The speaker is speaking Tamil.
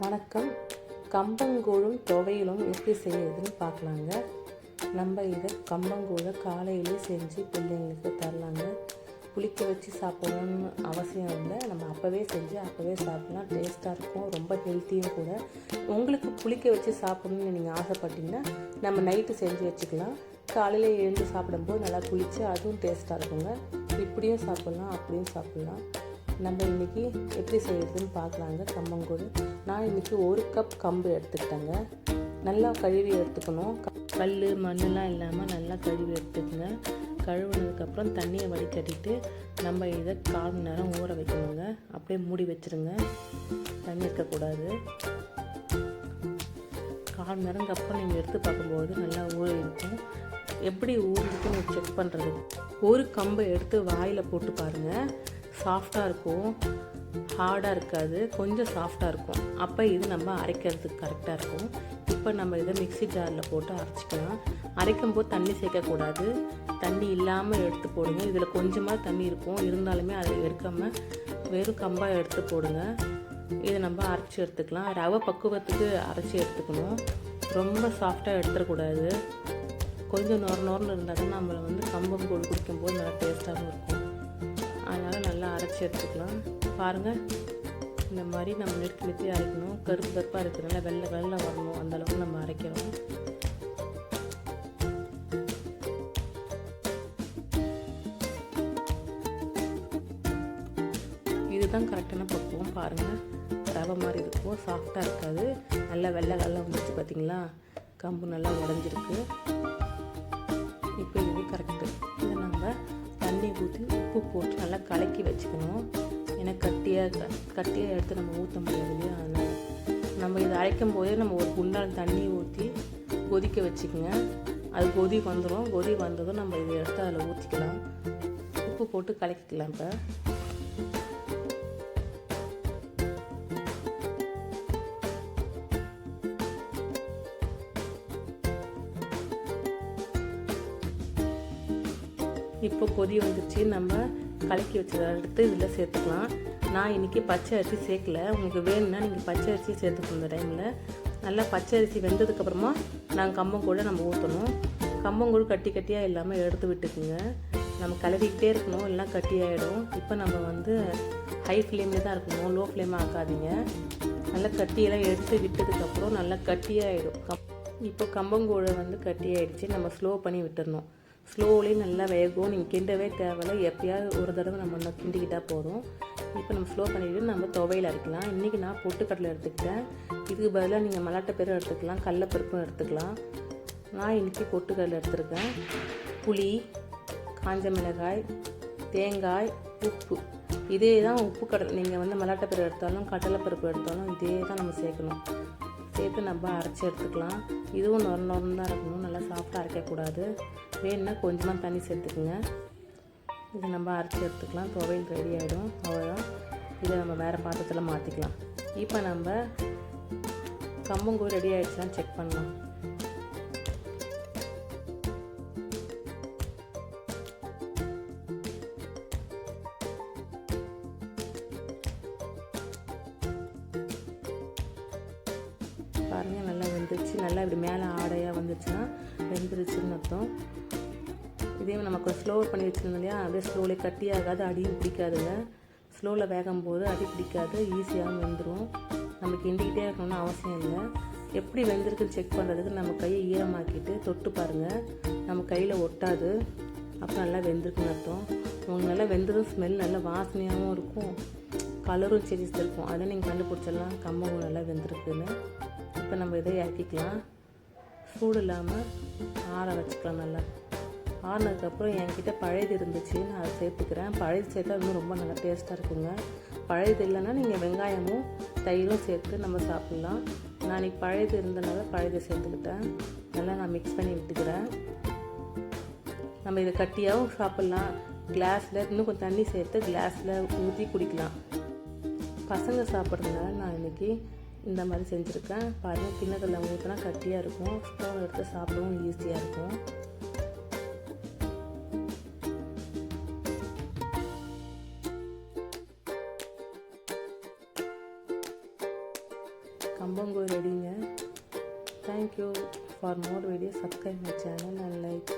வணக்கம். கம்பங்கூழும் துவையலும் எப்படி செய்யறதுன்னு பார்க்கலாங்க. நம்ம இதை கம்பங்கூழை காலையிலே செஞ்சு பிள்ளைங்களுக்கு தரலாங்க. புளிக்க வச்சு சாப்பிடணும்னு அவசியம் இல்லை. நம்ம அப்போவே செஞ்சு அப்போவே சாப்பிட்லாம். டேஸ்ட்டாக இருக்கும், ரொம்ப ஹெல்த்தியும் கூட. உங்களுக்கு புளிக்க வச்சு சாப்பிடணும்னு நீங்கள் ஆசைப்பட்டீங்கன்னா நம்ம நைட்டு செஞ்சு வச்சுக்கலாம். காலையில் எழுந்து சாப்பிடும்போது நல்லா புளிச்சு அதுவும் டேஸ்ட்டாக இருக்குங்க. இப்படியும் சாப்பிட்லாம், அப்படியும் சாப்பிட்லாம். நம்ம இன்றைக்கி எப்படி செய்யறதுன்னு பார்க்கலாங்க. கம்பங்கூழ் நான் இன்றைக்கி 1 கப் கம்பு எடுத்துக்கிட்டேங்க. நல்லா கழுவி எடுத்துக்கணும். கல் மண்ணெலாம் இல்லாமல் நல்லா கழுவி எடுத்துக்கோங்க. கழுவுனதுக்கப்புறம் தண்ணியை வடிகட்டிட்டு நம்ம இதை 1/4 மணி நேரம் ஊற வைக்கணுங்க. அப்படியே மூடி வச்சுருங்க, தண்ணி இருக்கக்கூடாது. 1/4 மணி நேரத்துக்கு அப்புறம் நீங்கள் எடுத்து பார்க்கும்போது நல்லா ஊற இருக்கும். எப்படி ஊறிட்டுன்னு செக் பண்ணுறது, ஒரு கம்பை எடுத்து வாயில் போட்டு பாருங்கள். சாஃப்டாக இருக்கும், ஹார்டாக இருக்காது, கொஞ்சம் சாஃப்டாக இருக்கும். அப்போ இது நம்ம அரைக்கிறதுக்கு கரெக்டாக இருக்கும். இப்போ நம்ம இதை மிக்ஸி ஜாரில் போட்டு அரைச்சிக்கலாம். அரைக்கும் போது தண்ணி சேர்க்கக்கூடாது, தண்ணி இல்லாமல் எடுத்து போடுங்க. இதில் கொஞ்சமாக தண்ணி இருக்கும், இருந்தாலுமே அதை எடுக்காமல் வெறும் கம்பாக எடுத்து போடுங்க. இதை நம்ம அரைச்சி எடுத்துக்கலாம். ரவை பக்குவத்துக்கு அரைச்சி எடுத்துக்கணும். ரொம்ப சாஃப்டாக எடுத்துடக்கூடாது. கொஞ்சம் நொறு இருந்தால் தான் நம்மளை கம்பங்கூழ் குடிக்கும்போது நல்லா டேஸ்ட்டாகவும் இருக்கும். அதனால் நல்லா அரைச்சி எடுத்துக்கலாம். பாருங்கள், இந்த மாதிரி நம்ம நிறுத்தி அரைக்கணும். கருப்பு கருப்பாக இருக்கிறனால வெள்ளை வரணும், அந்தளவுக்கு நம்ம அரைக்கிறோம். இதுதான் கரெக்டான பக்குவம். பாருங்கள், ரவை மாதிரி இருக்கும், சாஃப்டாக இருக்காது. நல்லா வெள்ளை வந்துச்சு பார்த்தீங்களா, கம்பு நல்லா உடஞ்சிருக்கு. இப்போ இது கரெக்டு. இதை நம்ம தண்ணி ஊற்றி உப்பு போட்டு நல்லா கலக்கி வச்சுக்கணும். ஏன்னா கட்டியாக எடுத்து நம்ம ஊற்ற முடியாது இல்லையா. அதனால் நம்ம இதை அரைக்கும் போதே நம்ம ஒரு குண்டால் தண்ணி ஊற்றி கொதிக்க வச்சுக்கோங்க. அது கொதி வந்ததும் நம்ம இதை எடுத்து அதில் ஊற்றிக்கலாம். உப்பு போட்டு கலக்கிக்கலாம். இப்போ கொதி வந்துடுச்சு. நம்ம கலக்கி வச்சதை எடுத்து இதில் சேர்த்துக்கலாம். நான் இன்றைக்கி பச்சை அரிசி சேர்க்கல. உங்களுக்கு வேணும்னா நீங்கள் பச்சை அரிசி சேர்த்துக்கணும். இந்த டைமில் நல்லா பச்சை அரிசி வெந்ததுக்கப்புறமா நாங்கள் கம்பங்கூழை நம்ம ஊற்றணும். கம்பங்கூழ் கட்டியாக இல்லாமல் எடுத்து விட்டுக்குங்க. நம்ம கலவிக்கிட்டே இருக்கணும், இல்லைனா கட்டியாகிடும். இப்போ நம்ம ஹை ஃப்ளேமில் தான் இருக்கணும், லோ ஃப்ளேமாக ஆக்காதீங்க. நல்லா கட்டியெல்லாம் எடுத்து விட்டதுக்கப்புறம் நல்லா கட்டியாகிடும். இப்போ கம்பங்கூழை கட்டியாகிடுச்சு. நம்ம ஸ்லோ பண்ணி விட்டுடணும். ஸ்லோலேயும் நல்லா வேகும். நீங்கள் கிண்டவே தேவையில்லை, எப்பயாவது ஒரு தடவை நம்ம கிண்டிக்கிட்டால் போதும். இப்போ நம்ம ஸ்லோ பண்ணிவிட்டு நம்ம துவையில் அரைக்கலாம். இன்றைக்கி நான் பொட்டுக்கடலை எடுத்துக்கிட்டேன். இதுக்கு பதிலாக நீங்கள் மல்லாட்டப்பயிறு எடுத்துக்கலாம், கடலைப்பருப்பும் எடுத்துக்கலாம். நான் இன்றைக்கி பொட்டுக்கடலை எடுத்துருக்கேன். புளி, காஞ்ச மிளகாய், தேங்காய், உப்பு. இதே தான் உப்பு கடலை. நீங்கள் மல்லாட்டப்பயிறு எடுத்தாலும் கடலைப்பருப்பு எடுத்தாலும் இதே தான் நம்ம சேர்க்கணும். சேர்த்து நம்ம அரைச்சி எடுத்துக்கலாம். இதுவும் நொறு தான் இருக்கணும், நல்லா சாஃப்டாக அரைக்கக்கூடாது. வேணுன்னா கொஞ்சமாக தண்ணி சேர்த்துக்குங்க. இதை நம்ம அரைச்சி எடுத்துக்கலாம். துவையல் ரெடி ஆகிடும். அவ்வளோதான். இதை நம்ம வேறு பாத்திரத்தில் மாற்றிக்கலாம். இப்போ நம்ம கம்பங்கூழ் ரெடி ஆகிடுச்சான்னு செக் பண்ணலாம். பாருங்கள், நல்லா வெந்துருச்சு. நல்லா இப்படி மேலே ஆடையாக வந்துச்சுன்னா வெந்துருச்சுன்னு அர்த்தம். இதே நம்ம ஸ்லோவர் பண்ணி வச்சுருந்தோம் இல்லையா, அப்படியே ஸ்லோவில் கட்டியாகாது, அடியும் பிடிக்காதுங்க. ஸ்லோவில் வேகும் போது அடி பிடிக்காது, ஈஸியாகவும் வெந்துடும். நம்ம கிண்டிக்கிட்டே இருக்கணும்னு அவசியம் இல்லை. எப்படி வெந்திருக்குன்னு செக் பண்ணுறதுக்கு நம்ம கையை ஈரமாக்கிட்டு தொட்டு பாருங்கள். நம்ம கையில் ஒட்டாது, அப்புறம் நல்லா வெந்திருக்குன்னு அர்த்தம். உங்களுக்கு நல்லா வெந்ததும் ஸ்மெல் நல்லா வாசனையாகவும் இருக்கும், கலரும் சேஞ்சஸ் இருக்கும். அதை நீங்கள் கண்டுபிடிச்சிடலாம் கம்பங்கூழ் நல்லா வெந்திருக்குன்னு. இப்போ நம்ம இதை இறக்கிக்கலாம். சூடு இல்லாமல் ஆற வச்சுக்கலாம். நல்லா ஆறினதுக்கப்புறம் என்கிட்ட பழையது இருந்துச்சு, நான் அதை சேர்த்துக்கிறேன். பழையது சேர்த்தா இன்னும் ரொம்ப நல்லா டேஸ்ட்டாக இருக்குங்க. பழையது இல்லைன்னா நீங்கள் வெங்காயமும் தயிரும் சேர்த்து நம்ம சாப்பிட்லாம். நான் இன்றைக்கி பழையது இருந்தனால பழையதை சேர்த்துக்கிட்டேன். நல்லா நான் மிக்ஸ் பண்ணி விட்டுக்கிறேன். நம்ம இதை கட்டியாகவும் சாப்பிட்லாம். கிளாஸில் இன்னும் கொஞ்சம் தண்ணி சேர்த்து கிளாஸில் ஊற்றி குடிக்கலாம். பசங்க சாப்பிட்றதுனால நான் இன்றைக்கி இந்த மாதிரி செஞ்சுருக்கேன். பாருங்கள், கிண்ணத்தில் ஊற்றினா கட்டியாக இருக்கும், ஸ்பூன் எடுத்து சாப்பிடவும் ஈஸியாக இருக்கும். கம்பங்கூழ் ரெடிங்க. Thank you for more video. Subscribe my channel and like.